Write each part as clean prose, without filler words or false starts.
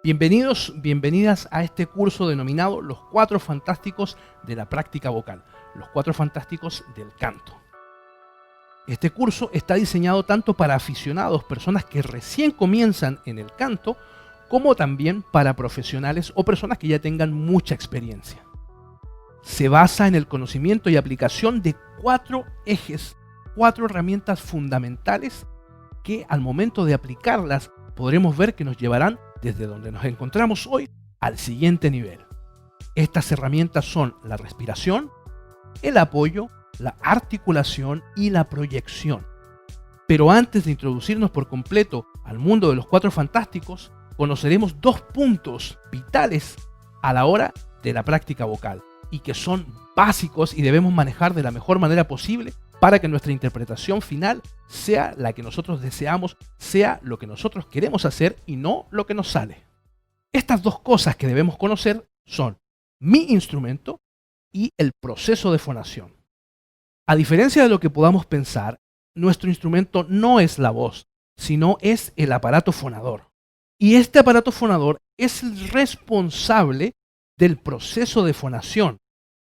Bienvenidos, bienvenidas a este curso denominado Los Cuatro Fantásticos de la Práctica Vocal, los Cuatro Fantásticos del Canto. Este curso está diseñado tanto para aficionados, personas que recién comienzan en el canto, como también para profesionales o personas que ya tengan mucha experiencia. Se basa en el conocimiento y aplicación de cuatro ejes, cuatro herramientas fundamentales que al momento de aplicarlas podremos ver que nos llevarán desde donde nos encontramos hoy al siguiente nivel. Estas herramientas son la respiración, el apoyo, la articulación y la proyección. Pero antes de introducirnos por completo al mundo de los Cuatro Fantásticos, conoceremos dos puntos vitales a la hora de la práctica vocal y que son básicos y debemos manejar de la mejor manera posible para que nuestra interpretación final sea la que nosotros deseamos, sea lo que nosotros queremos hacer y no lo que nos sale. Estas dos cosas que debemos conocer son mi instrumento y el proceso de fonación. A diferencia de lo que podamos pensar, nuestro instrumento no es la voz, sino es el aparato fonador. Y este aparato fonador es el responsable del proceso de fonación.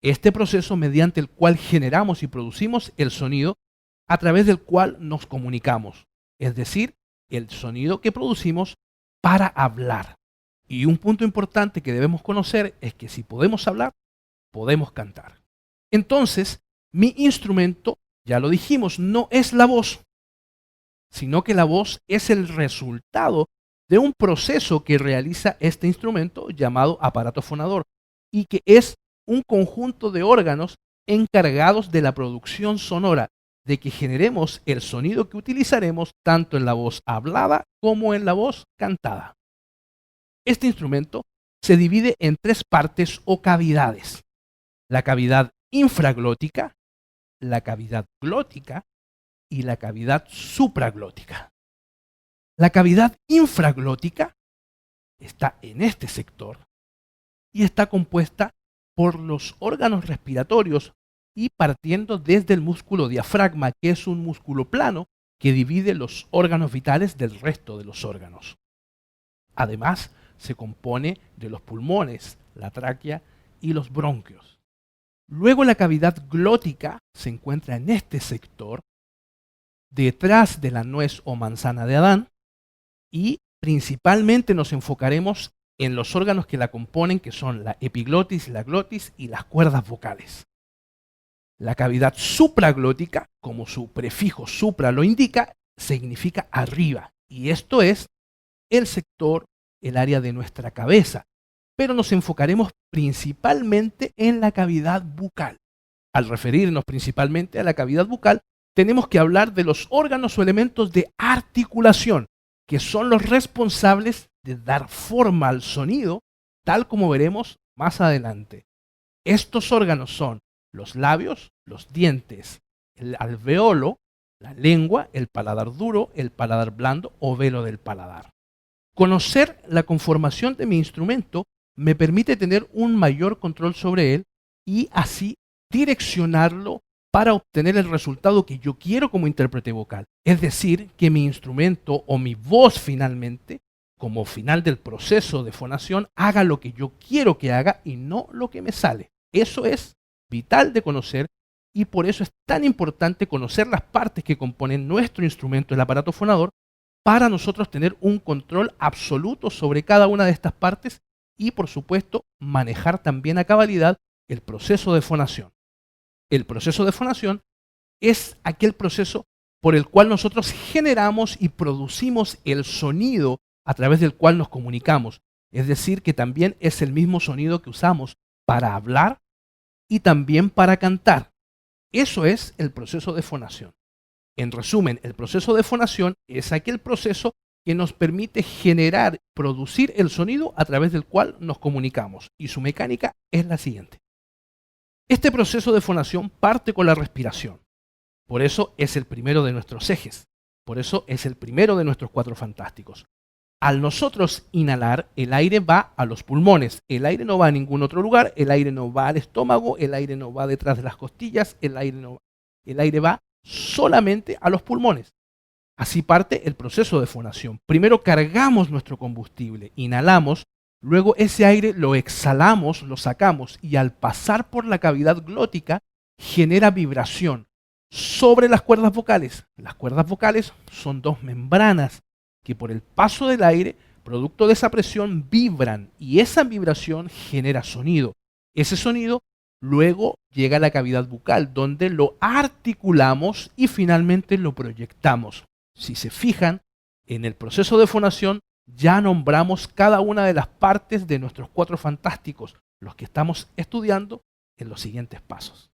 Este proceso mediante el cual generamos y producimos el sonido a través del cual nos comunicamos, es decir, el sonido que producimos para hablar. Y un punto importante que debemos conocer es que si podemos hablar, podemos cantar. Entonces, mi instrumento, ya lo dijimos, no es la voz, sino que la voz es el resultado de un proceso que realiza este instrumento llamado aparato fonador y que es un conjunto de órganos encargados de la producción sonora, de que generemos el sonido que utilizaremos tanto en la voz hablada como en la voz cantada. Este instrumento se divide en tres partes o cavidades: la cavidad infraglótica, la cavidad glótica y la cavidad supraglótica. La cavidad infraglótica está en este sector y está compuesta por los órganos respiratorios y partiendo desde el músculo diafragma, que es un músculo plano que divide los órganos vitales del resto de los órganos. Además, se compone de los pulmones, la tráquea y los bronquios. Luego la cavidad glótica se encuentra en este sector, detrás de la nuez o manzana de Adán, y principalmente nos enfocaremos en los órganos que la componen, que son la epiglotis, la glotis y las cuerdas vocales. La cavidad supraglótica, como su prefijo supra lo indica, significa arriba, y esto es el sector, el área de nuestra cabeza, pero nos enfocaremos principalmente en la cavidad bucal. Al referirnos principalmente a la cavidad bucal, tenemos que hablar de los órganos o elementos de articulación, que son los responsables de dar forma al sonido, tal como veremos más adelante. Estos órganos son los labios, los dientes, el alveolo, la lengua, el paladar duro, el paladar blando o velo del paladar. Conocer la conformación de mi instrumento me permite tener un mayor control sobre él y así direccionarlo para obtener el resultado que yo quiero como intérprete vocal. Es decir, que mi instrumento o mi voz finalmente, como final del proceso de fonación, haga lo que yo quiero que haga y no lo que me sale. Eso es vital de conocer y por eso es tan importante conocer las partes que componen nuestro instrumento, el aparato fonador, para nosotros tener un control absoluto sobre cada una de estas partes y, por supuesto, manejar también a cabalidad el proceso de fonación. El proceso de fonación es aquel proceso por el cual nosotros generamos y producimos el sonido a través del cual nos comunicamos. Es decir, que también es el mismo sonido que usamos para hablar y también para cantar. Eso es el proceso de fonación. En resumen, el proceso de fonación es aquel proceso que nos permite generar, producir el sonido a través del cual nos comunicamos. Y su mecánica es la siguiente. Este proceso de fonación parte con la respiración. Por eso es el primero de nuestros ejes. Por eso es el primero de nuestros cuatro fantásticos. Al nosotros inhalar, el aire va a los pulmones. El aire no va a ningún otro lugar. El aire no va al estómago. El aire no va detrás de las costillas. El aire va solamente a los pulmones. Así parte el proceso de fonación. Primero cargamos nuestro combustible, inhalamos, luego ese aire lo exhalamos, lo sacamos y al pasar por la cavidad glótica genera vibración sobre las cuerdas vocales. Las cuerdas vocales son dos membranas que por el paso del aire, producto de esa presión, vibran y esa vibración genera sonido. Ese sonido luego llega a la cavidad bucal donde lo articulamos y finalmente lo proyectamos. Si se fijan, en el proceso de fonación ya nombramos cada una de las partes de nuestros cuatro fantásticos, los que estamos estudiando en los siguientes pasos.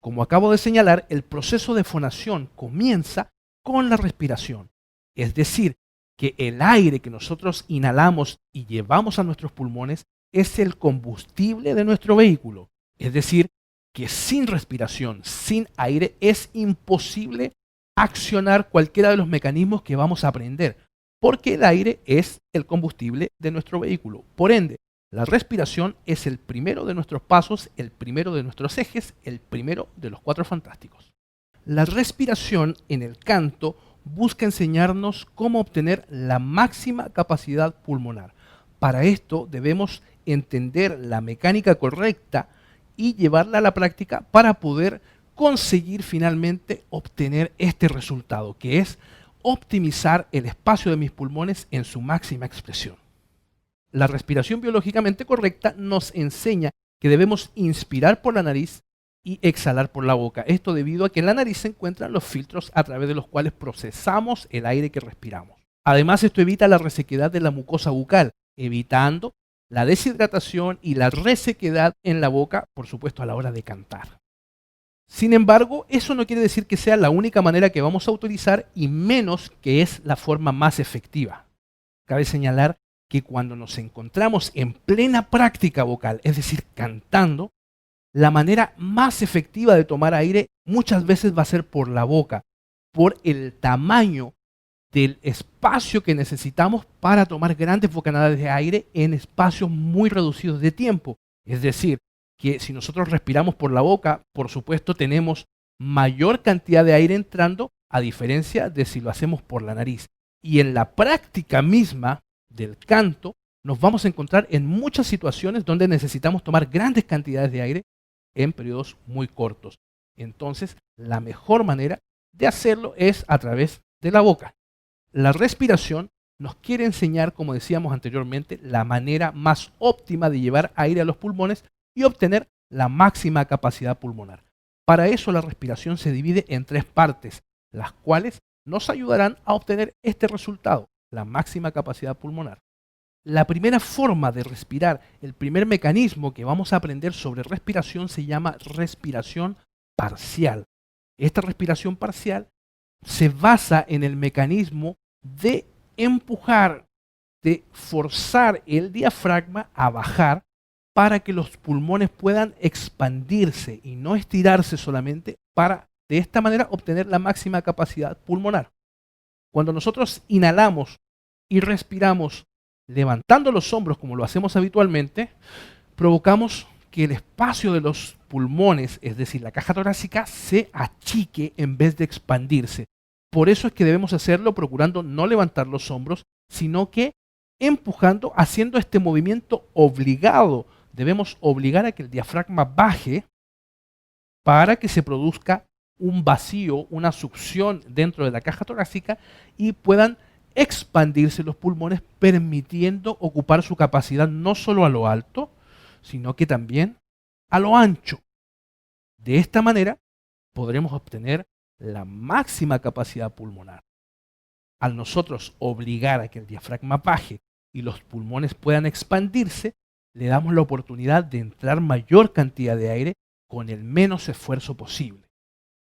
Como acabo de señalar, el proceso de fonación comienza con la respiración, es decir, que el aire que nosotros inhalamos y llevamos a nuestros pulmones es el combustible de nuestro vehículo, es decir, que sin respiración, sin aire, es imposible accionar cualquiera de los mecanismos que vamos a aprender, porque el aire es el combustible de nuestro vehículo. Por ende, la respiración es el primero de nuestros pasos, el primero de nuestros ejes, el primero de los cuatro fantásticos. La respiración en el canto busca enseñarnos cómo obtener la máxima capacidad pulmonar. Para esto debemos entender la mecánica correcta y llevarla a la práctica para poder conseguir finalmente obtener este resultado, que es optimizar el espacio de mis pulmones en su máxima expresión. La respiración biológicamente correcta nos enseña que debemos inspirar por la nariz y exhalar por la boca. Esto debido a que en la nariz se encuentran los filtros a través de los cuales procesamos el aire que respiramos. Además, esto evita la resequedad de la mucosa bucal, evitando la deshidratación y la resequedad en la boca, por supuesto, a la hora de cantar. Sin embargo, eso no quiere decir que sea la única manera que vamos a utilizar y menos que es la forma más efectiva. Cabe señalar que cuando nos encontramos en plena práctica vocal, es decir, cantando, la manera más efectiva de tomar aire muchas veces va a ser por la boca, por el tamaño del espacio que necesitamos para tomar grandes bocanadas de aire en espacios muy reducidos de tiempo. Es decir, que si nosotros respiramos por la boca, por supuesto tenemos mayor cantidad de aire entrando, a diferencia de si lo hacemos por la nariz. Y en la práctica misma del canto, nos vamos a encontrar en muchas situaciones donde necesitamos tomar grandes cantidades de aire en periodos muy cortos. Entonces, la mejor manera de hacerlo es a través de la boca. La respiración nos quiere enseñar, como decíamos anteriormente, la manera más óptima de llevar aire a los pulmones y obtener la máxima capacidad pulmonar. Para eso la respiración se divide en tres partes, las cuales nos ayudarán a obtener este resultado, la máxima capacidad pulmonar. La primera forma de respirar, el primer mecanismo que vamos a aprender sobre respiración se llama respiración parcial. Esta respiración parcial se basa en el mecanismo de empujar, de forzar el diafragma a bajar para que los pulmones puedan expandirse y no estirarse solamente para de esta manera obtener la máxima capacidad pulmonar. Cuando nosotros inhalamos y respiramos levantando los hombros como lo hacemos habitualmente, provocamos que el espacio de los pulmones, es decir, la caja torácica, se achique en vez de expandirse. Por eso es que debemos hacerlo procurando no levantar los hombros, sino que empujando, haciendo este movimiento obligado. Debemos obligar a que el diafragma baje para que se produzca un vacío, una succión dentro de la caja torácica y puedan expandirse los pulmones, permitiendo ocupar su capacidad no solo a lo alto, sino que también a lo ancho. De esta manera podremos obtener la máxima capacidad pulmonar. Al nosotros obligar a que el diafragma baje y los pulmones puedan expandirse, le damos la oportunidad de entrar mayor cantidad de aire con el menos esfuerzo posible.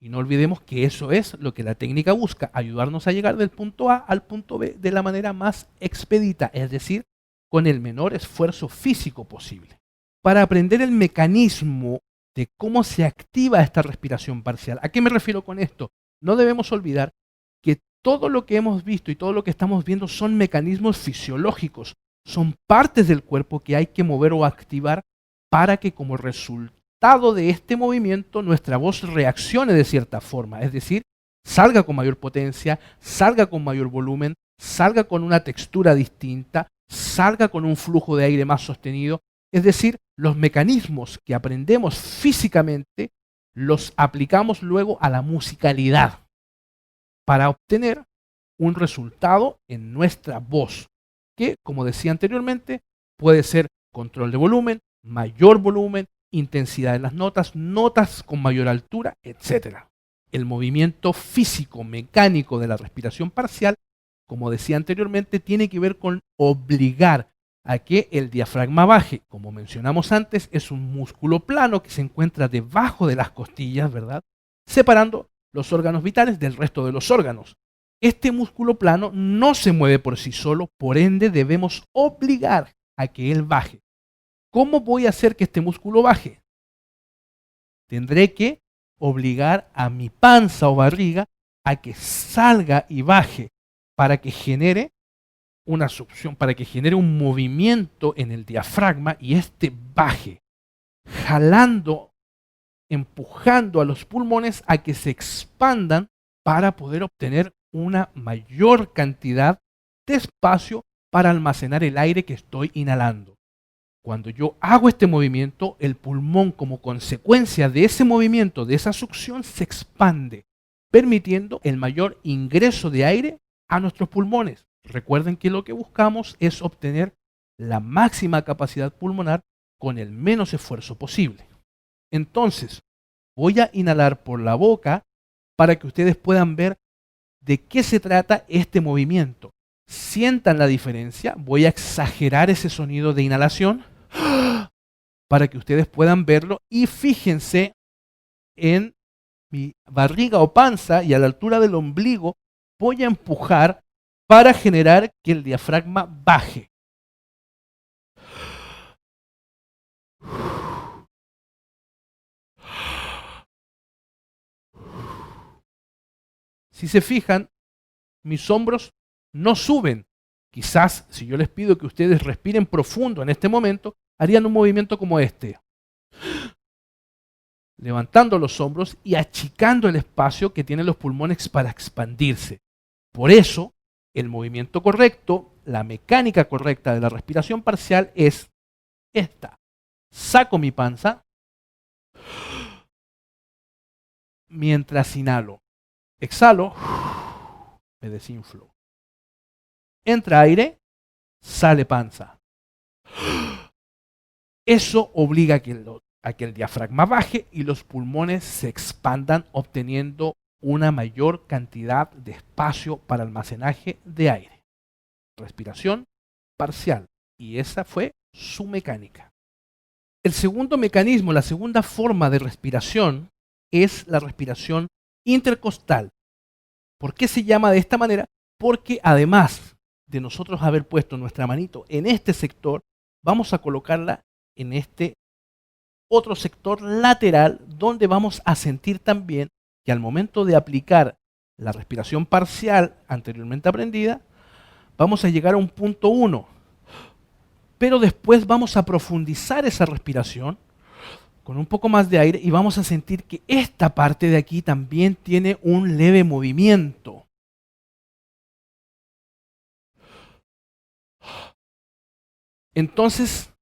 Y no olvidemos que eso es lo que la técnica busca, ayudarnos a llegar del punto A al punto B de la manera más expedita, es decir, con el menor esfuerzo físico posible. Para aprender el mecanismo de cómo se activa esta respiración parcial, ¿a qué me refiero con esto? No debemos olvidar que todo lo que hemos visto y todo lo que estamos viendo son mecanismos fisiológicos, son partes del cuerpo que hay que mover o activar para que como resultado de este movimiento nuestra voz reaccione de cierta forma, es decir, salga con mayor potencia, salga con mayor volumen, salga con una textura distinta, salga con un flujo de aire más sostenido. Es decir, los mecanismos que aprendemos físicamente los aplicamos luego a la musicalidad para obtener un resultado en nuestra voz, que, como decía anteriormente, puede ser control de volumen, intensidad en las notas, notas con mayor altura, etc. El movimiento físico mecánico de la respiración parcial, como decía anteriormente, tiene que ver con obligar a que el diafragma baje. Como mencionamos antes, es un músculo plano que se encuentra debajo de las costillas, ¿verdad? Separando los órganos vitales del resto de los órganos. Este músculo plano no se mueve por sí solo, por ende debemos obligar a que él baje. ¿Cómo voy a hacer que este músculo baje? Tendré que obligar a mi panza o barriga a que salga y baje para que genere una succión, para que genere un movimiento en el diafragma y este baje, jalando, empujando a los pulmones a que se expandan para poder obtener una mayor cantidad de espacio para almacenar el aire que estoy inhalando. Cuando yo hago este movimiento, el pulmón, como consecuencia de ese movimiento, de esa succión, se expande, permitiendo el mayor ingreso de aire a nuestros pulmones. Recuerden que lo que buscamos es obtener la máxima capacidad pulmonar con el menos esfuerzo posible. Entonces, voy a inhalar por la boca para que ustedes puedan ver de qué se trata este movimiento. Sientan la diferencia. Voy a exagerar ese sonido de inhalación para que ustedes puedan verlo y fíjense en mi barriga o panza y a la altura del ombligo voy a empujar para generar que el diafragma baje. Si se fijan, mis hombros no suben. Quizás si yo les pido que ustedes respiren profundo en este momento, harían un movimiento como este. Levantando los hombros y achicando el espacio que tienen los pulmones para expandirse. Por eso, el movimiento correcto, la mecánica correcta de la respiración parcial es esta. Saco mi panza mientras inhalo. Exhalo, me desinflo. Entra aire, sale panza. Eso obliga a que el diafragma baje y los pulmones se expandan, obteniendo una mayor cantidad de espacio para almacenaje de aire. Respiración parcial. Y esa fue su mecánica. El segundo mecanismo, la segunda forma de respiración es la respiración intercostal. ¿Por qué se llama de esta manera? Porque además de nosotros haber puesto nuestra manito en este sector, vamos a colocarla en este otro sector lateral donde vamos a sentir también que al momento de aplicar la respiración parcial anteriormente aprendida, vamos a llegar a un punto 1. Pero después vamos a profundizar esa respiración con un poco más de aire y vamos a sentir que esta parte de aquí también tiene un leve movimiento. Entonces,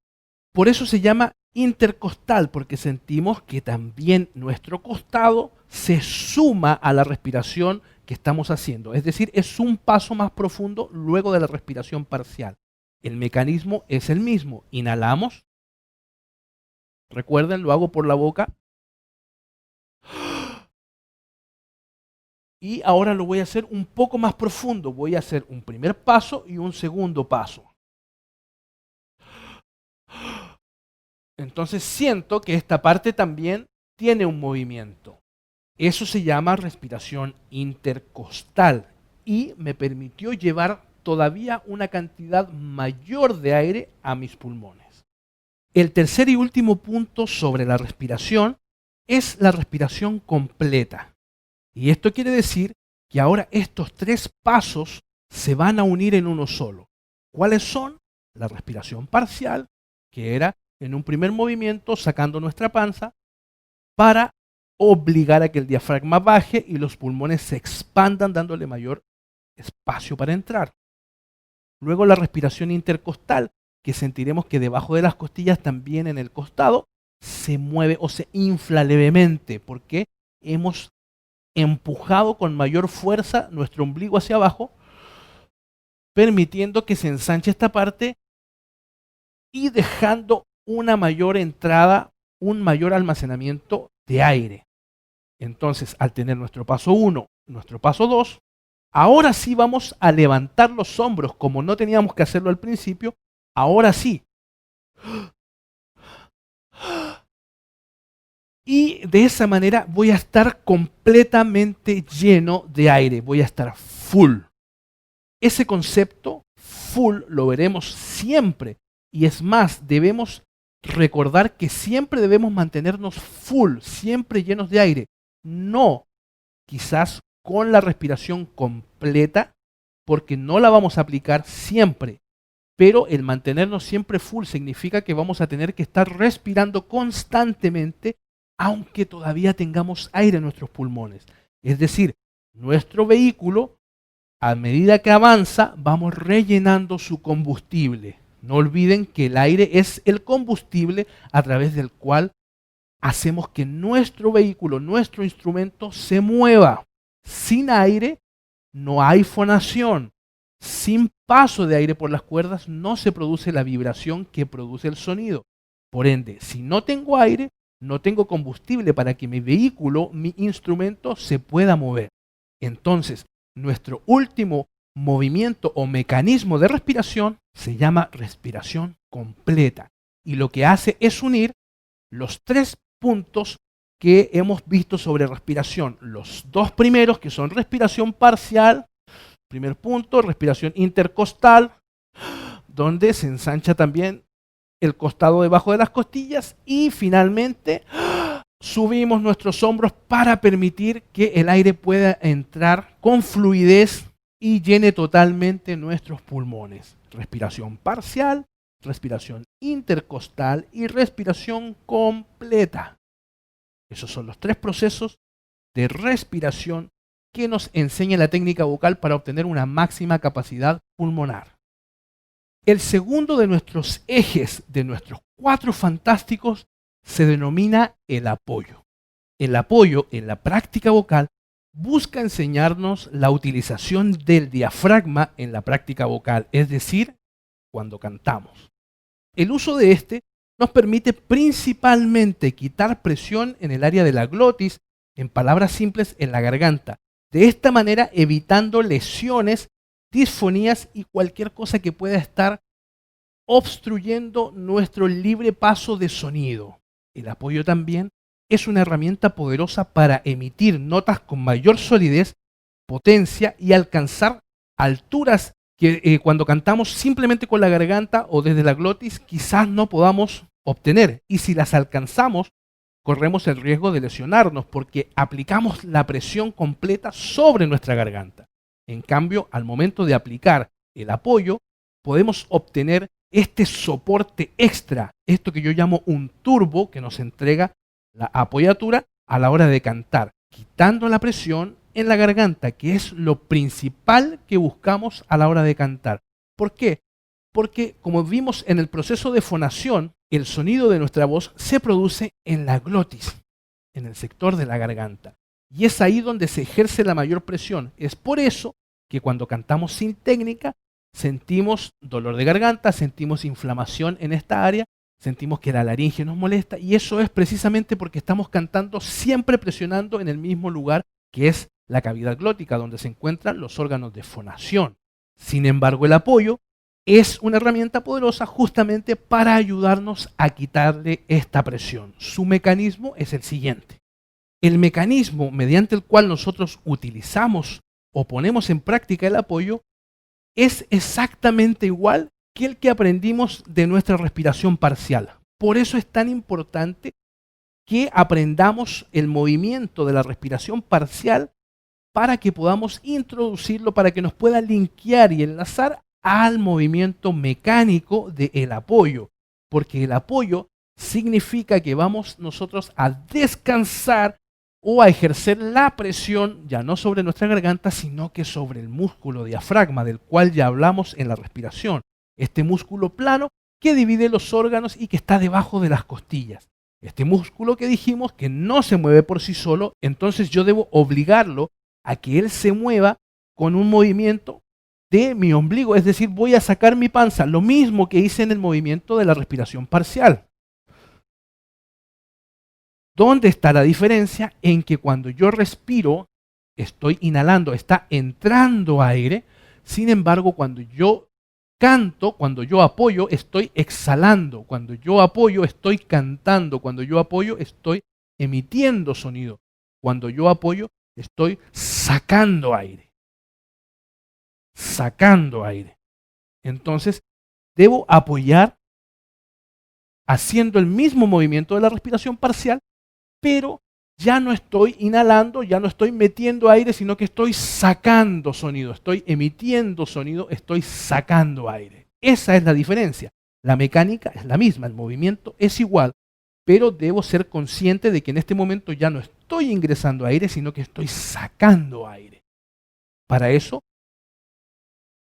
por eso se llama intercostal, porque sentimos que también nuestro costado se suma a la respiración que estamos haciendo. Es decir, es un paso más profundo luego de la respiración parcial. El mecanismo es el mismo. Inhalamos. Recuerden, lo hago por la boca. Y ahora lo voy a hacer un poco más profundo. Voy a hacer un primer paso y un segundo paso. Entonces siento que esta parte también tiene un movimiento. Eso se llama respiración intercostal y me permitió llevar todavía una cantidad mayor de aire a mis pulmones. El tercer y último punto sobre la respiración es la respiración completa. Y esto quiere decir que ahora estos tres pasos se van a unir en uno solo. ¿Cuáles son? La respiración parcial, que era en un primer movimiento sacando nuestra panza para obligar a que el diafragma baje y los pulmones se expandan dándole mayor espacio para entrar. Luego la respiración intercostal, que sentiremos que debajo de las costillas, también en el costado, se mueve o se infla levemente porque hemos empujado con mayor fuerza nuestro ombligo hacia abajo, permitiendo que se ensanche esta parte y dejando una mayor entrada, un mayor almacenamiento de aire. Entonces, al tener nuestro paso 1, nuestro paso 2, ahora sí vamos a levantar los hombros como no teníamos que hacerlo al principio. Ahora sí. Y de esa manera voy a estar completamente lleno de aire. Voy a estar full. Ese concepto, full, lo veremos siempre. Y es más, debemos recordar que siempre debemos mantenernos full, siempre llenos de aire. No quizás con la respiración completa, porque no la vamos a aplicar siempre. Pero el mantenernos siempre full significa que vamos a tener que estar respirando constantemente, aunque todavía tengamos aire en nuestros pulmones. Es decir, nuestro vehículo, a medida que avanza, vamos rellenando su combustible. No olviden que el aire es el combustible a través del cual hacemos que nuestro vehículo, nuestro instrumento se mueva. Sin aire no hay fonación. Sin paso de aire por las cuerdas no se produce la vibración que produce el sonido. Por ende, si no tengo aire, no tengo combustible para que mi vehículo, mi instrumento se pueda mover. Entonces, nuestro último movimiento o mecanismo de respiración se llama respiración completa. Y lo que hace es unir los 3 puntos que hemos visto sobre respiración. Los 2 primeros, que son respiración parcial, primer punto, respiración intercostal, donde se ensancha también el costado debajo de las costillas, y finalmente subimos nuestros hombros para permitir que el aire pueda entrar con fluidez y llene totalmente nuestros pulmones. Respiración parcial, respiración intercostal y respiración completa. Esos son los 3 procesos de respiración que nos enseña la técnica vocal para obtener una máxima capacidad pulmonar. El segundo de nuestros ejes, de nuestros 4 fantásticos, se denomina el apoyo. El apoyo en la práctica vocal busca enseñarnos la utilización del diafragma en la práctica vocal, es decir, cuando cantamos. El uso de este nos permite principalmente quitar presión en el área de la glotis, en palabras simples, en la garganta. De esta manera, evitando lesiones, disfonías y cualquier cosa que pueda estar obstruyendo nuestro libre paso de sonido. El apoyo también es una herramienta poderosa para emitir notas con mayor solidez, potencia y alcanzar alturas que cuando cantamos simplemente con la garganta o desde la glotis quizás no podamos obtener. Y si las alcanzamos, corremos el riesgo de lesionarnos porque aplicamos la presión completa sobre nuestra garganta. En cambio, al momento de aplicar el apoyo, podemos obtener este soporte extra, esto que yo llamo un turbo, que nos entrega la apoyatura a la hora de cantar, quitando la presión en la garganta, que es lo principal que buscamos a la hora de cantar. ¿Por qué? Porque, como vimos en el proceso de fonación, el sonido de nuestra voz se produce en la glotis, en el sector de la garganta. Y es ahí donde se ejerce la mayor presión. Es por eso que cuando cantamos sin técnica, sentimos dolor de garganta, sentimos inflamación en esta área, sentimos que la laringe nos molesta, y eso es precisamente porque estamos cantando siempre presionando en el mismo lugar, que es la cavidad glótica, donde se encuentran los órganos de fonación. Sin embargo, el apoyo es una herramienta poderosa justamente para ayudarnos a quitarle esta presión. Su mecanismo es el siguiente. El mecanismo mediante el cual nosotros utilizamos o ponemos en práctica el apoyo es exactamente igual que el que aprendimos de nuestra respiración parcial. Por eso es tan importante que aprendamos el movimiento de la respiración parcial para que podamos introducirlo, para que nos pueda linkear y enlazar al movimiento mecánico del apoyo. Porque el apoyo significa que vamos nosotros a descansar o a ejercer la presión ya no sobre nuestra garganta, sino que sobre el músculo diafragma, del cual ya hablamos en la respiración. Este músculo plano que divide los órganos y que está debajo de las costillas. Este músculo que dijimos que no se mueve por sí solo, entonces yo debo obligarlo a que él se mueva con un movimiento de mi ombligo, es decir, voy a sacar mi panza, lo mismo que hice en el movimiento de la respiración parcial. ¿Dónde está la diferencia? En que cuando yo respiro, estoy inhalando, está entrando aire. Sin embargo, cuando yo canto, cuando yo apoyo, estoy exhalando. Cuando yo apoyo, estoy cantando. Cuando yo apoyo, estoy emitiendo sonido. Cuando yo apoyo, estoy sacando aire. Sacando aire. Entonces, debo apoyar haciendo el mismo movimiento de la respiración parcial, pero ya no estoy inhalando, ya no estoy metiendo aire, sino que estoy sacando sonido, estoy emitiendo sonido, estoy sacando aire. Esa es la diferencia. La mecánica es la misma, el movimiento es igual, pero debo ser consciente de que en este momento ya no estoy ingresando aire, sino que estoy sacando aire. Para eso,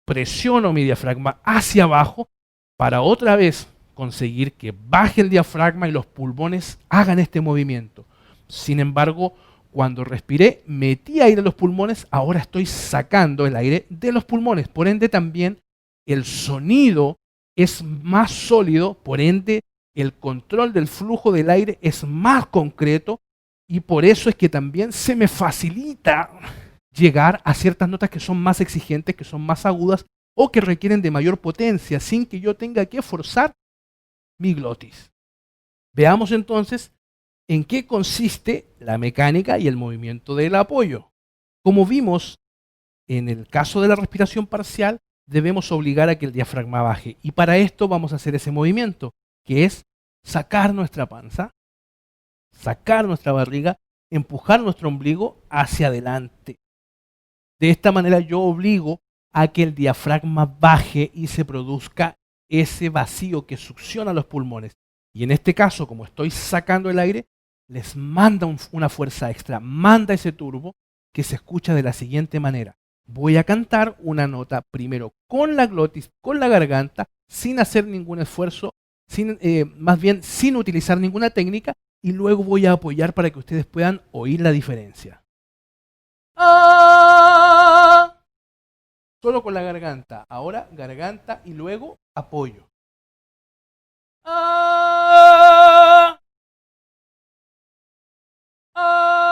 presiono mi diafragma hacia abajo para otra vez conseguir que baje el diafragma y los pulmones hagan este movimiento. Sin embargo, cuando respiré, metí aire en los pulmones, ahora estoy sacando el aire de los pulmones. Por ende, también el sonido es más sólido, por ende, el control del flujo del aire es más concreto y por eso es que también se me facilita llegar a ciertas notas que son más exigentes, que son más agudas o que requieren de mayor potencia sin que yo tenga que forzar mi glotis. Veamos entonces en qué consiste la mecánica y el movimiento del apoyo. Como vimos en el caso de la respiración parcial, debemos obligar a que el diafragma baje y para esto vamos a hacer ese movimiento, que es sacar nuestra panza, sacar nuestra barriga, empujar nuestro ombligo hacia adelante. De esta manera yo obligo a que el diafragma baje y se produzca ese vacío que succiona los pulmones. Y en este caso, como estoy sacando el aire, les manda una fuerza extra, manda ese turbo que se escucha de la siguiente manera. Voy a cantar una nota primero con la glotis, con la garganta, sin hacer ningún esfuerzo, más bien sin utilizar ninguna técnica, y luego voy a apoyar para que ustedes puedan oír la diferencia. ¡Ah! Solo con la garganta. Ahora garganta y luego apoyo. ¡Ah! ¡Ah!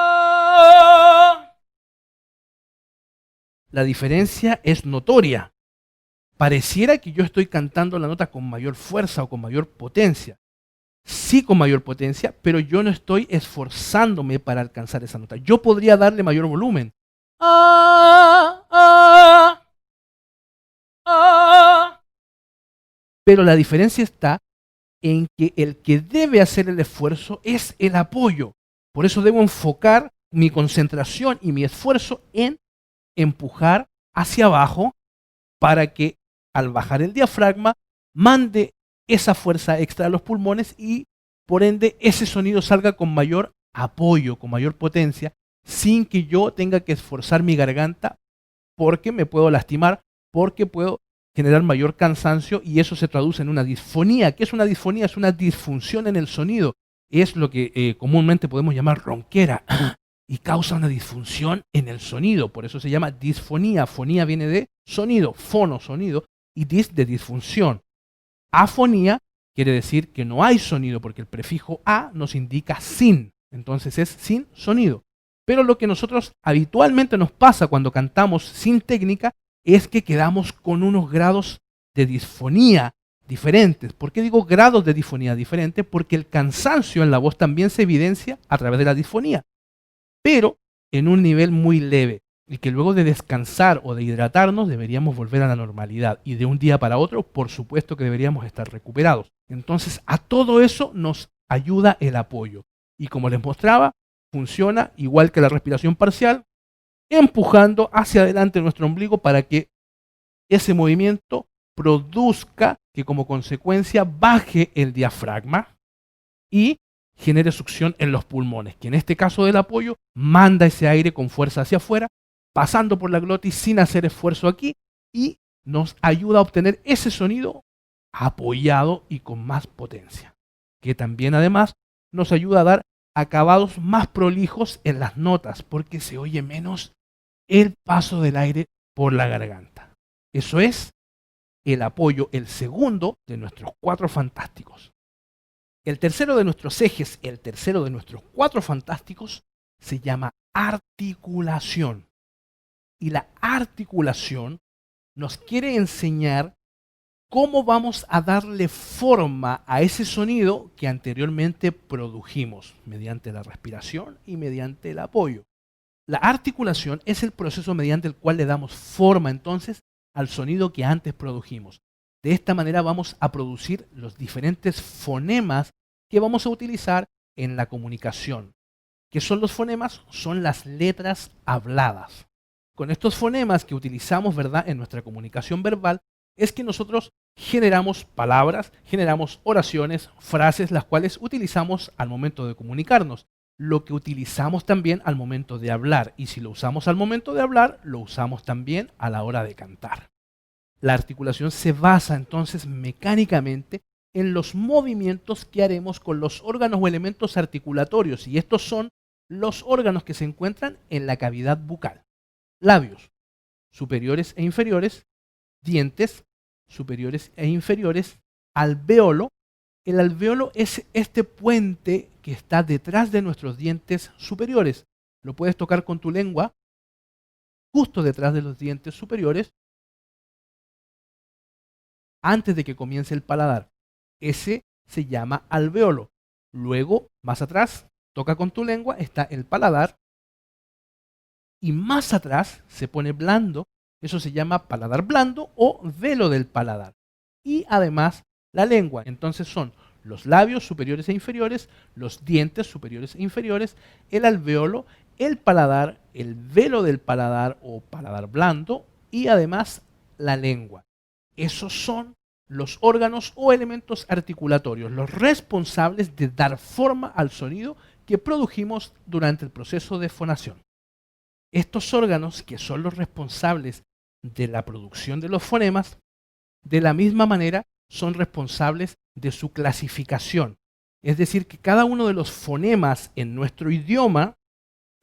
La diferencia es notoria. Pareciera que yo estoy cantando la nota con mayor fuerza o con mayor potencia. Sí, con mayor potencia, pero yo no estoy esforzándome para alcanzar esa nota. Yo podría darle mayor volumen. ¡Ah! ¡Ah! ¡Ah! Pero la diferencia está en que el que debe hacer el esfuerzo es el apoyo. Por eso debo enfocar mi concentración y mi esfuerzo en empujar hacia abajo para que al bajar el diafragma mande esa fuerza extra a los pulmones y por ende ese sonido salga con mayor apoyo, con mayor potencia, sin que yo tenga que esforzar mi garganta porque me puedo lastimar, porque puedo generar mayor cansancio y eso se traduce en una disfonía. ¿Qué es una disfonía? Es una disfunción en el sonido. Es lo que comúnmente podemos llamar ronquera y causa una disfunción en el sonido. Por eso se llama disfonía. Fonía viene de sonido, fono, sonido, y dis de disfunción. Afonía quiere decir que no hay sonido porque el prefijo a nos indica sin. Entonces es sin sonido. Pero lo que nosotros habitualmente nos pasa cuando cantamos sin técnica es que quedamos con unos grados de disfonía diferentes. ¿Por qué digo grados de disfonía diferentes? Porque el cansancio en la voz también se evidencia a través de la disfonía, pero en un nivel muy leve, y que luego de descansar o de hidratarnos deberíamos volver a la normalidad, y de un día para otro, por supuesto que deberíamos estar recuperados. Entonces, a todo eso nos ayuda el apoyo. Y como les mostraba, funciona igual que la respiración parcial, empujando hacia adelante nuestro ombligo para que ese movimiento produzca que como consecuencia baje el diafragma y genere succión en los pulmones, que en este caso del apoyo manda ese aire con fuerza hacia afuera, pasando por la glotis sin hacer esfuerzo aquí, y nos ayuda a obtener ese sonido apoyado y con más potencia, que también además nos ayuda a dar acabados más prolijos en las notas, porque se oye menos el paso del aire por la garganta. Eso es el apoyo, el segundo de nuestros cuatro fantásticos. El tercero de nuestros ejes, el tercero de nuestros cuatro fantásticos, se llama articulación. Y la articulación nos quiere enseñar cómo vamos a darle forma a ese sonido que anteriormente produjimos mediante la respiración y mediante el apoyo. La articulación es el proceso mediante el cual le damos forma entonces al sonido que antes produjimos. De esta manera vamos a producir los diferentes fonemas que vamos a utilizar en la comunicación. ¿Qué son los fonemas? Son las letras habladas. Con estos fonemas que utilizamos, ¿verdad?, en nuestra comunicación verbal, es que nosotros generamos palabras, generamos oraciones, frases, las cuales utilizamos al momento de comunicarnos. Lo que utilizamos también al momento de hablar. Y si lo usamos al momento de hablar, lo usamos también a la hora de cantar. La articulación se basa entonces mecánicamente en los movimientos que haremos con los órganos o elementos articulatorios. Y estos son los órganos que se encuentran en la cavidad bucal. Labios superiores e inferiores, dientes superiores e inferiores, alvéolo. El alvéolo es este puente que está detrás de nuestros dientes superiores. Lo puedes tocar con tu lengua justo detrás de los dientes superiores antes de que comience el paladar. Ese se llama alvéolo. Luego, más atrás, toca con tu lengua, está el paladar. Y más atrás se pone blando, eso se llama paladar blando o velo del paladar. Y además la lengua, entonces son los labios superiores e inferiores, los dientes superiores e inferiores, el alvéolo, el paladar, el velo del paladar o paladar blando y además la lengua. Esos son los órganos o elementos articulatorios, los responsables de dar forma al sonido que produjimos durante el proceso de fonación. Estos órganos, que son los responsables de la producción de los fonemas, de la misma manera son responsables de su clasificación. Es decir, que cada uno de los fonemas en nuestro idioma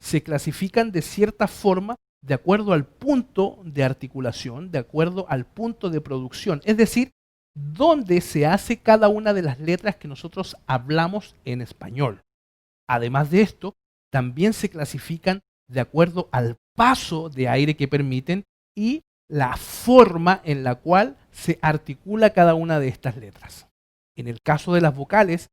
se clasifican de cierta forma de acuerdo al punto de articulación, de acuerdo al punto de producción. Es decir, dónde se hace cada una de las letras que nosotros hablamos en español. Además de esto, también se clasifican de acuerdo al paso de aire que permiten y la forma en la cual se articula cada una de estas letras. En el caso de las vocales,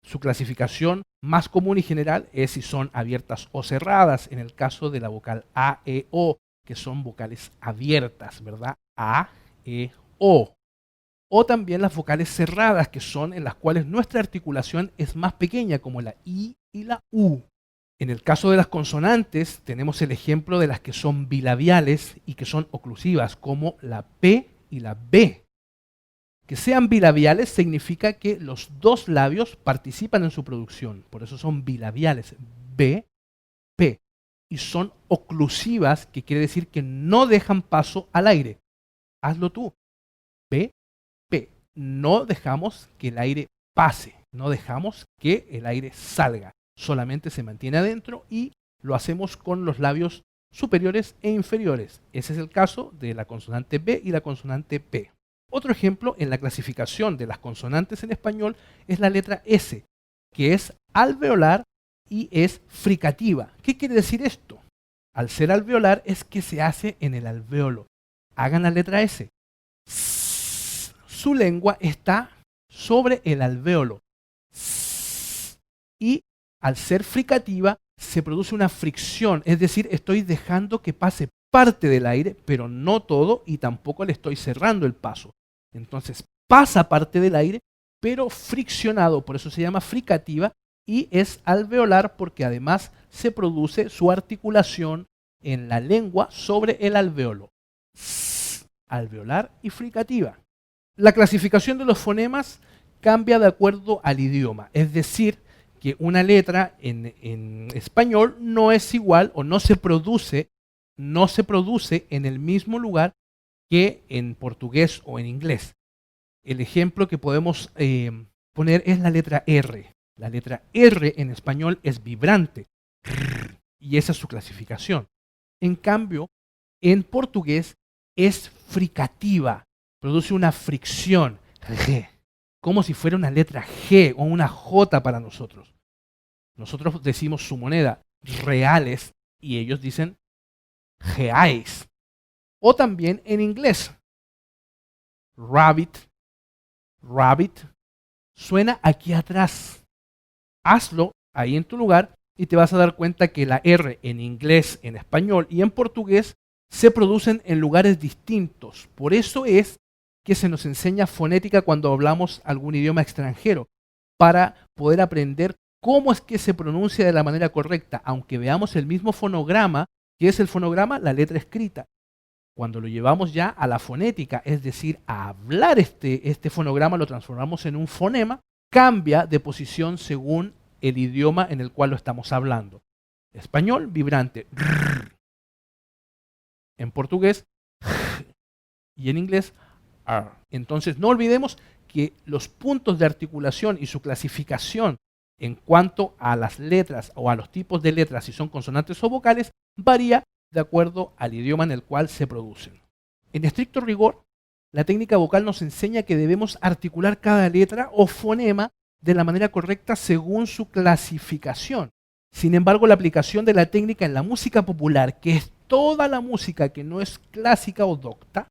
su clasificación más común y general es si son abiertas o cerradas. En el caso de la vocal A, E, O, que son vocales abiertas, ¿verdad? A, E, O. O también las vocales cerradas, que son en las cuales nuestra articulación es más pequeña, como la I y la U. En el caso de las consonantes, tenemos el ejemplo de las que son bilabiales y que son oclusivas, como la P y la B. Que sean bilabiales significa que los dos labios participan en su producción, por eso son bilabiales, B, P. Y son oclusivas, que quiere decir que no dejan paso al aire. Hazlo tú, B, P. No dejamos que el aire pase, no dejamos que el aire salga. Solamente se mantiene adentro y lo hacemos con los labios superiores e inferiores. Ese es el caso de la consonante B y la consonante P. Otro ejemplo en la clasificación de las consonantes en español es la letra S, que es alveolar y es fricativa. ¿Qué quiere decir esto? Al ser alveolar es que se hace en el alvéolo. Hagan la letra S. Su lengua está sobre el alvéolo. Y al ser fricativa, se produce una fricción, es decir, estoy dejando que pase parte del aire, pero no todo, y tampoco le estoy cerrando el paso. Entonces, pasa parte del aire, pero friccionado, por eso se llama fricativa, y es alveolar porque además se produce su articulación en la lengua sobre el alvéolo. Alveolar y fricativa. La clasificación de los fonemas cambia de acuerdo al idioma, es decir, que una letra en español no es igual o no se produce en el mismo lugar que en portugués o en inglés. El ejemplo que podemos poner es la letra R. La letra R en español es vibrante y esa es su clasificación. En cambio, en portugués es fricativa, produce una fricción, como si fuera una letra G o una J para nosotros. Nosotros decimos su moneda reales y ellos dicen reais. O también en inglés, rabbit, suena aquí atrás. Hazlo ahí en tu lugar y te vas a dar cuenta que la R en inglés, en español y en portugués se producen en lugares distintos. Por eso es que se nos enseña fonética cuando hablamos algún idioma extranjero, para poder aprender cómo es que se pronuncia de la manera correcta, aunque veamos el mismo fonograma. ¿Qué es el fonograma? La letra escrita. Cuando lo llevamos ya a la fonética, es decir, a hablar este fonograma, lo transformamos en un fonema, cambia de posición según el idioma en el cual lo estamos hablando. Español, vibrante. En portugués, y en inglés, R. Entonces, no olvidemos que los puntos de articulación y su clasificación en cuanto a las letras o a los tipos de letras, si son consonantes o vocales, varía de acuerdo al idioma en el cual se producen. En estricto rigor, la técnica vocal nos enseña que debemos articular cada letra o fonema de la manera correcta según su clasificación. Sin embargo, la aplicación de la técnica en la música popular, que es toda la música que no es clásica o docta,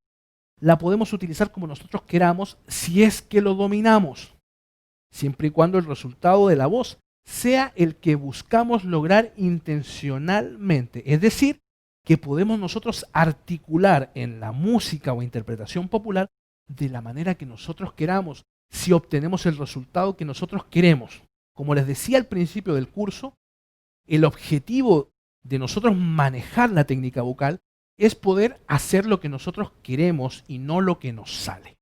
la podemos utilizar como nosotros queramos si es que lo dominamos, siempre y cuando el resultado de la voz sea el que buscamos lograr intencionalmente. Es decir, que podemos nosotros articular en la música o interpretación popular de la manera que nosotros queramos, si obtenemos el resultado que nosotros queremos. Como les decía al principio del curso, el objetivo de nosotros manejar la técnica vocal es poder hacer lo que nosotros queremos y no lo que nos sale.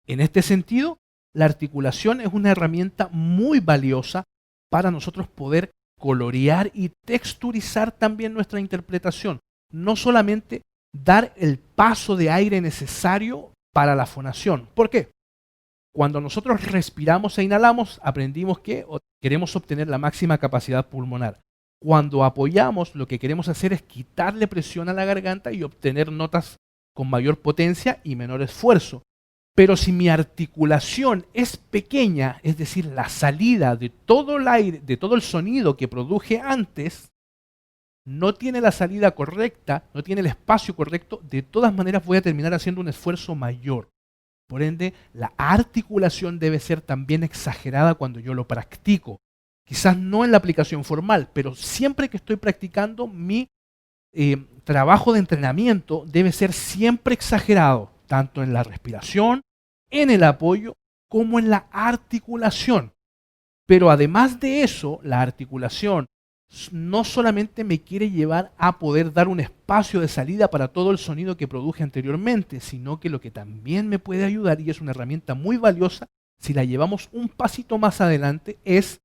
En este sentido, la articulación es una herramienta muy valiosa para nosotros poder colorear y texturizar también nuestra interpretación. No solamente dar el paso de aire necesario para la fonación. ¿Por qué? Cuando nosotros respiramos e inhalamos, aprendimos que queremos obtener la máxima capacidad pulmonar. Cuando apoyamos, lo que queremos hacer es quitarle presión a la garganta y obtener notas con mayor potencia y menor esfuerzo. Pero si mi articulación es pequeña, es decir, la salida de todo el aire, de todo el sonido que produje antes, no tiene la salida correcta, no tiene el espacio correcto, de todas maneras voy a terminar haciendo un esfuerzo mayor. Por ende, la articulación debe ser también exagerada cuando yo lo practico. Quizás no en la aplicación formal, pero siempre que estoy practicando, mi trabajo de entrenamiento debe ser siempre exagerado, tanto en la respiración, en el apoyo, como en la articulación. Pero además de eso, la articulación no solamente me quiere llevar a poder dar un espacio de salida para todo el sonido que produje anteriormente, sino que lo que también me puede ayudar, y es una herramienta muy valiosa, si la llevamos un pasito más adelante, es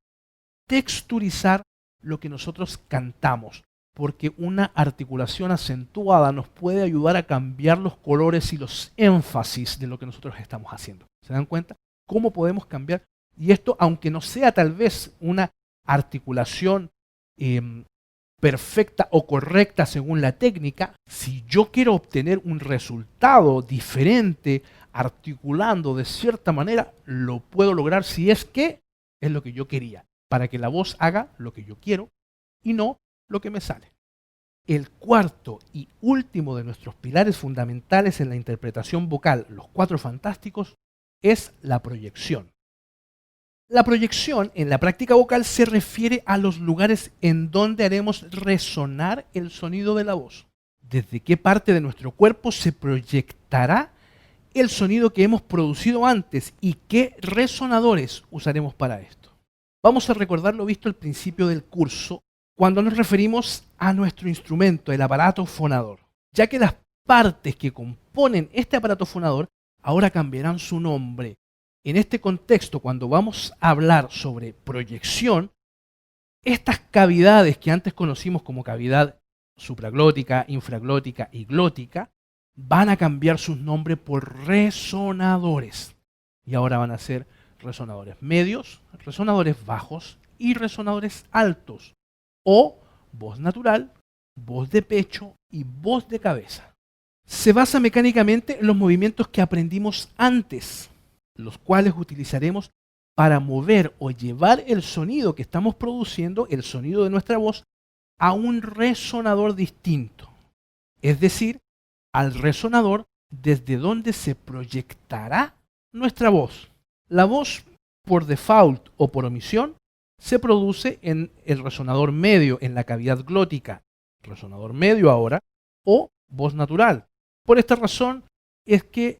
texturizar lo que nosotros cantamos, porque una articulación acentuada nos puede ayudar a cambiar los colores y los énfasis de lo que nosotros estamos haciendo. ¿Se dan cuenta? ¿Cómo podemos cambiar? Y esto, aunque no sea tal vez una articulación perfecta o correcta según la técnica, si yo quiero obtener un resultado diferente articulando de cierta manera, lo puedo lograr si es que es lo que yo quería, para que la voz haga lo que yo quiero y no lo que me sale. El cuarto y último de nuestros pilares fundamentales en la interpretación vocal, los cuatro fantásticos, es la proyección. La proyección en la práctica vocal se refiere a los lugares en donde haremos resonar el sonido de la voz. ¿Desde qué parte de nuestro cuerpo se proyectará el sonido que hemos producido antes y qué resonadores usaremos para esto? Vamos a recordar lo visto al principio del curso cuando nos referimos a nuestro instrumento, el aparato fonador, ya que las partes que componen este aparato fonador ahora cambiarán su nombre. En este contexto, cuando vamos a hablar sobre proyección, Estas cavidades que antes conocimos como cavidad supraglótica, infraglótica y glótica, van a cambiar sus nombres por resonadores. Y ahora van a ser resonadores medios, resonadores bajos y resonadores altos. O voz natural, voz de pecho y voz de cabeza. Se basa mecánicamente en los movimientos que aprendimos antes, los cuales utilizaremos para mover o llevar el sonido que estamos produciendo, el sonido de nuestra voz, a un resonador distinto. Es decir, al resonador desde donde se proyectará nuestra voz. La voz, por default o por omisión, se produce en el resonador medio, en la cavidad glótica, resonador medio ahora, o voz natural. Por esta razón es que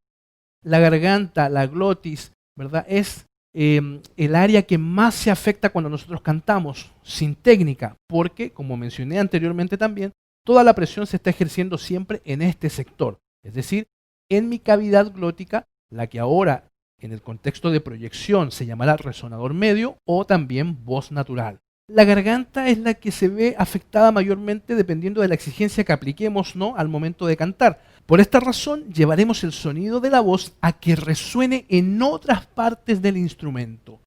la garganta, la glotis, ¿verdad?, es el área que más se afecta cuando nosotros cantamos sin técnica, porque, como mencioné anteriormente también, toda la presión se está ejerciendo siempre en este sector, es decir, en mi cavidad glótica, la que ahora en el contexto de proyección se llamará resonador medio o también voz natural. La garganta es la que se ve afectada mayormente dependiendo de la exigencia que apliquemos, ¿no?, al momento de cantar. Por esta razón, llevaremos el sonido de la voz a que resuene en otras partes del instrumento.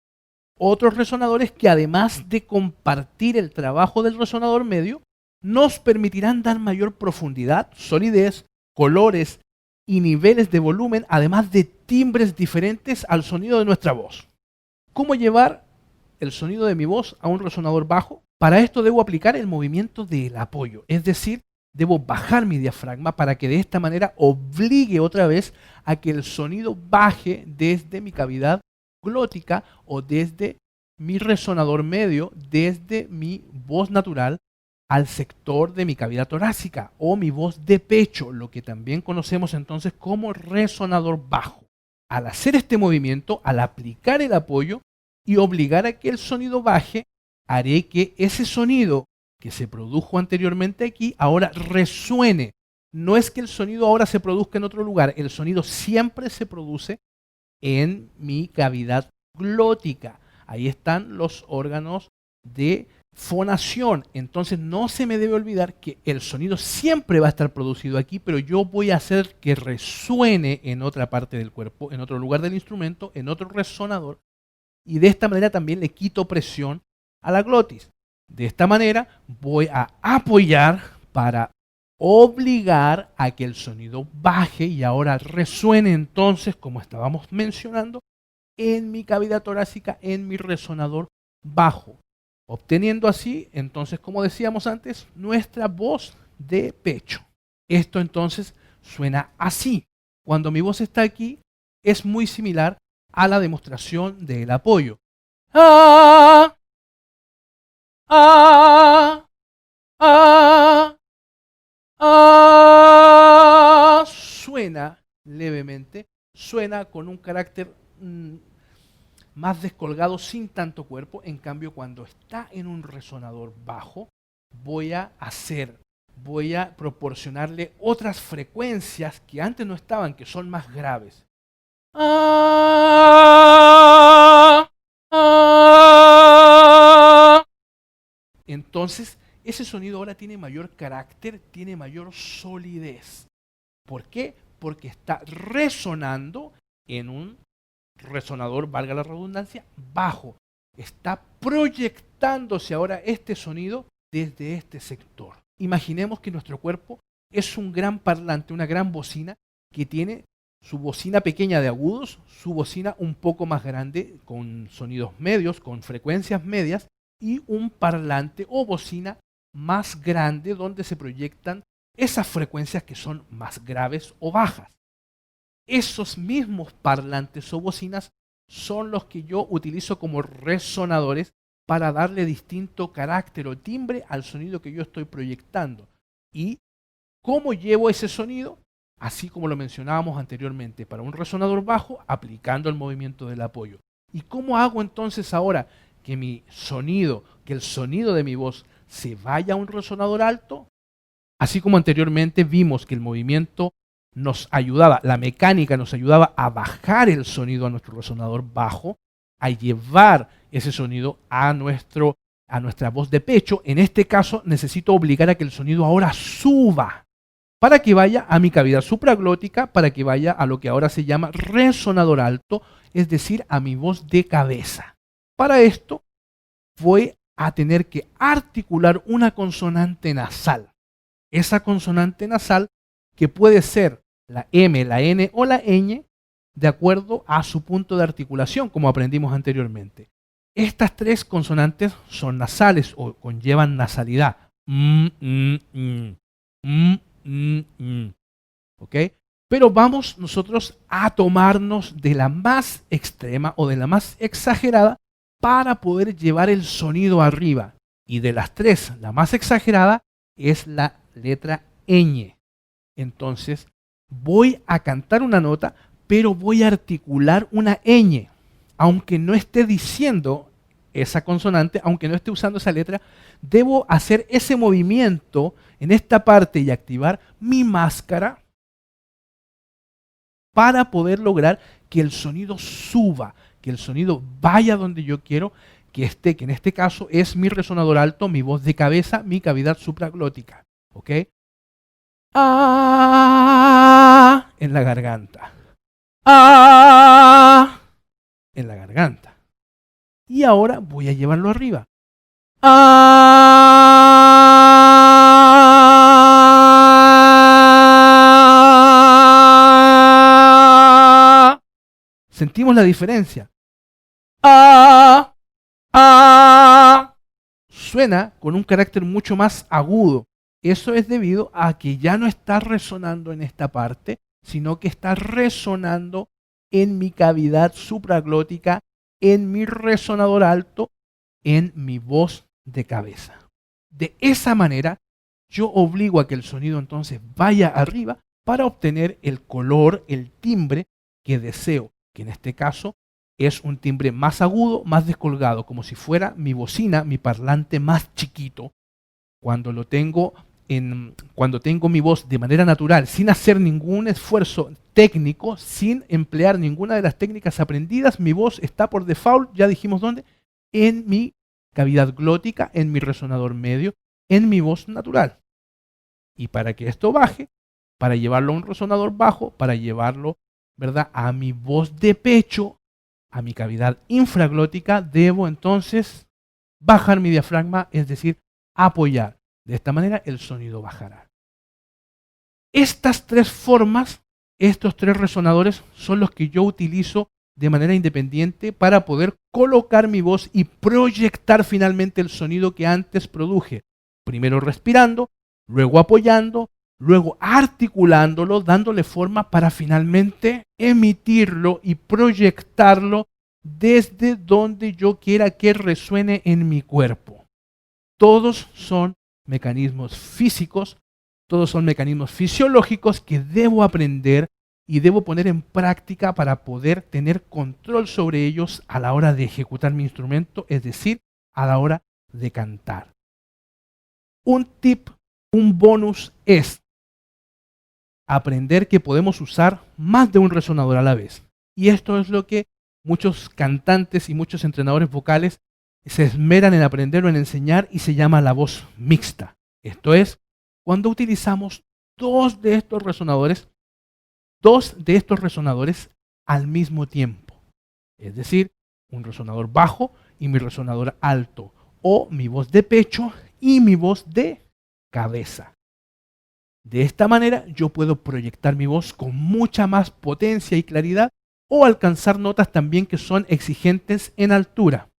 Otros resonadores que, además de compartir el trabajo del resonador medio, nos permitirán dar mayor profundidad, solidez, colores y niveles de volumen, además de timbres diferentes al sonido de nuestra voz. ¿Cómo llevar el sonido de mi voz a un resonador bajo? Para esto debo aplicar el movimiento del apoyo, es decir, debo bajar mi diafragma para que de esta manera obligue otra vez a que el sonido baje desde mi cavidad glótica o desde mi resonador medio, desde mi voz natural al sector de mi cavidad torácica o mi voz de pecho, lo que también conocemos entonces como resonador bajo. Al hacer este movimiento, al aplicar el apoyo y obligar a que el sonido baje, haré que ese sonido que se produjo anteriormente aquí ahora resuene. No es que el sonido ahora se produzca en otro lugar, el sonido siempre se produce en mi cavidad glótica. Ahí están los órganos de fonación. Entonces no se me debe olvidar que el sonido siempre va a estar producido aquí, pero yo voy a hacer que resuene en otra parte del cuerpo, en otro lugar del instrumento, en otro resonador, y de esta manera también le quito presión a la glotis. De esta manera voy a apoyar para obligar a que el sonido baje y ahora resuene entonces, como estábamos mencionando, en mi cavidad torácica, en mi resonador bajo, obteniendo así, entonces, como decíamos antes, nuestra voz de pecho. Esto entonces suena así. Cuando mi voz está aquí, es muy similar a la demostración del apoyo. ¡Ah! ¡Ah! ¡Ah! ¡Ah! Suena levemente, suena con un carácter más descolgado, sin tanto cuerpo. En cambio, cuando está en un resonador bajo, voy a proporcionarle otras frecuencias que antes no estaban, que son más graves. ¡Ah! ¡Ah! Entonces, ese sonido ahora tiene mayor carácter, tiene mayor solidez. ¿Por qué? Porque está resonando en un resonador, valga la redundancia, bajo. Está proyectándose ahora este sonido desde este sector. Imaginemos que nuestro cuerpo es un gran parlante, una gran bocina que tiene su bocina pequeña de agudos, su bocina un poco más grande con sonidos medios, con frecuencias medias, y un parlante o bocina más grande donde se proyectan esas frecuencias que son más graves o bajas. Esos mismos parlantes o bocinas son los que yo utilizo como resonadores para darle distinto carácter o timbre al sonido que yo estoy proyectando. ¿Y cómo llevo ese sonido? Así como lo mencionábamos anteriormente, para un resonador bajo, aplicando el movimiento del apoyo. ¿Y cómo hago entonces ahora que el sonido de mi voz se vaya a un resonador alto? Así como anteriormente vimos que el movimiento nos ayudaba, la mecánica nos ayudaba a bajar el sonido a nuestro resonador bajo, a llevar ese sonido a nuestro a nuestra voz de pecho. En este caso necesito obligar a que el sonido ahora suba para que vaya a mi cavidad supraglótica, para que vaya a lo que ahora se llama resonador alto, es decir, a mi voz de cabeza. Para esto voy a tener que articular una consonante nasal. Esa consonante nasal que puede ser la M, la N o la ñ, de acuerdo a su punto de articulación, como aprendimos anteriormente. Estas tres consonantes son nasales o conllevan nasalidad. ¿Ok? Pero vamos nosotros a tomarnos de la más extrema o de la más exagerada para poder llevar el sonido arriba. Y de las tres, la más exagerada es la letra ñ. Entonces, voy a cantar una nota, pero voy a articular una ñ. Aunque no esté diciendo esa consonante, aunque no esté usando esa letra, debo hacer ese movimiento en esta parte y activar mi máscara para poder lograr que el sonido suba, que el sonido vaya donde yo quiero que esté, que en este caso es mi resonador alto, mi voz de cabeza, mi cavidad supraglótica. ¿Ok? Ah, en la garganta. Ah, en la garganta. Y ahora voy a llevarlo arriba. Ah. Sentimos la diferencia. Ah, ah. Suena con un carácter mucho más agudo. Eso es debido a que ya no está resonando en esta parte, sino que está resonando en mi cavidad supraglótica, en mi resonador alto, en mi voz de cabeza. De esa manera, yo obligo a que el sonido entonces vaya arriba para obtener el color, el timbre que deseo, que en este caso es un timbre más agudo, más descolgado, como si fuera mi bocina, mi parlante más chiquito. Cuando tengo mi voz de manera natural, sin hacer ningún esfuerzo técnico, sin emplear ninguna de las técnicas aprendidas, mi voz está por default, ya dijimos dónde, en mi cavidad glótica, en mi resonador medio, en mi voz natural. Y para que esto baje, para llevarlo a un resonador bajo, para llevarlo, ¿verdad?, a mi voz de pecho, a mi cavidad infraglótica, debo entonces bajar mi diafragma, es decir, apoyar. De esta manera el sonido bajará. Estas tres formas, estos tres resonadores son los que yo utilizo de manera independiente para poder colocar mi voz y proyectar finalmente el sonido que antes produje. Primero respirando, luego apoyando, luego articulándolo, dándole forma para finalmente emitirlo y proyectarlo desde donde yo quiera que resuene en mi cuerpo. Todos son mecanismos físicos, todos son mecanismos fisiológicos que debo aprender y debo poner en práctica para poder tener control sobre ellos a la hora de ejecutar mi instrumento, es decir, a la hora de cantar. Un tip, un bonus es aprender que podemos usar más de un resonador a la vez. Y esto es lo que muchos cantantes y muchos entrenadores vocales se esmeran en aprender o en enseñar y se llama la voz mixta. Esto es cuando utilizamos dos de estos resonadores al mismo tiempo. Es decir, un resonador bajo y mi resonador alto, o mi voz de pecho y mi voz de cabeza. De esta manera yo puedo proyectar mi voz con mucha más potencia y claridad o alcanzar notas también que son exigentes en altura.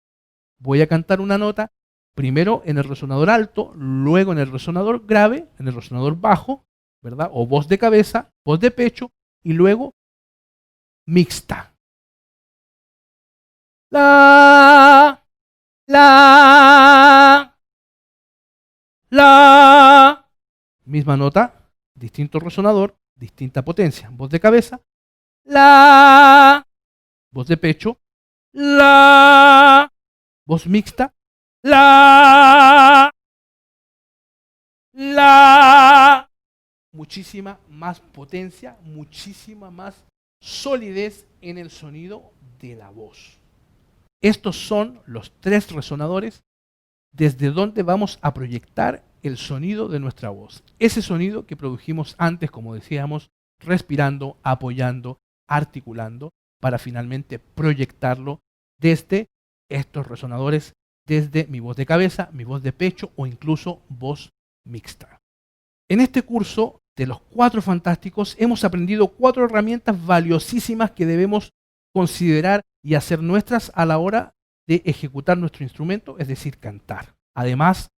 Voy a cantar una nota primero en el resonador alto, luego en el resonador grave, en el resonador bajo, ¿verdad? O voz de cabeza, voz de pecho y luego mixta. La, la. Misma nota, distinto resonador, distinta potencia. Voz de cabeza, la. Voz de pecho, la. Voz mixta, la. Muchísima más potencia, muchísima más solidez en el sonido de la voz. Estos son los tres resonadores desde donde vamos a proyectar el sonido de nuestra voz. Ese sonido que produjimos antes, como decíamos, respirando, apoyando, articulando, para finalmente proyectarlo desde estos resonadores, desde mi voz de cabeza, mi voz de pecho o incluso voz mixta. En este curso de los 4 fantásticos hemos aprendido 4 herramientas valiosísimas que debemos considerar y hacer nuestras a la hora de ejecutar nuestro instrumento, es decir, cantar. Además,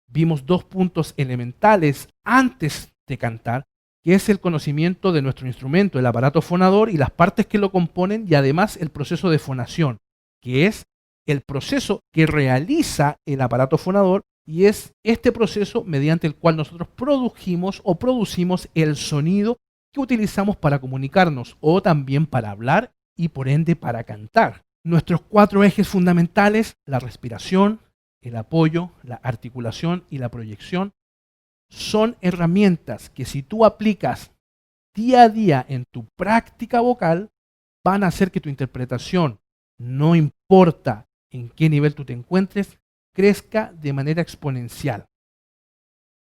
vimos 2 puntos elementales antes de cantar, que es el conocimiento de nuestro instrumento, el aparato fonador y las partes que lo componen, y además el proceso de fonación, que es el proceso que realiza el aparato fonador, y es este proceso mediante el cual nosotros produjimos o producimos el sonido que utilizamos para comunicarnos o también para hablar y por ende para cantar. Nuestros 4 ejes fundamentales, la respiración, el apoyo, la articulación y la proyección, son herramientas que si tú aplicas día a día en tu práctica vocal, van a hacer que tu interpretación, no importa en qué nivel tú te encuentres, crezca de manera exponencial.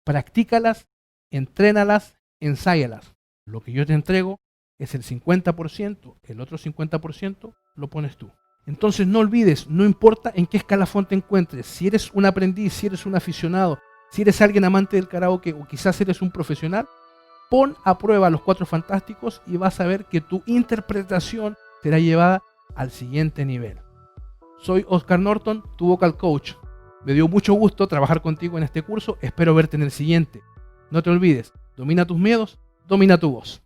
Practícalas, entrénalas, ensáyalas. Lo que yo te entrego es el 50%, el otro 50% lo pones tú. Entonces no olvides, no importa en qué escalafón te encuentres, si eres un aprendiz, si eres un aficionado, si eres alguien amante del karaoke o quizás eres un profesional, pon a prueba los 4 fantásticos y vas a ver que tu interpretación será llevada al siguiente nivel. Soy Oscar Norton, tu vocal coach. Me dio mucho gusto trabajar contigo en este curso, espero verte en el siguiente. No te olvides, domina tus miedos, domina tu voz.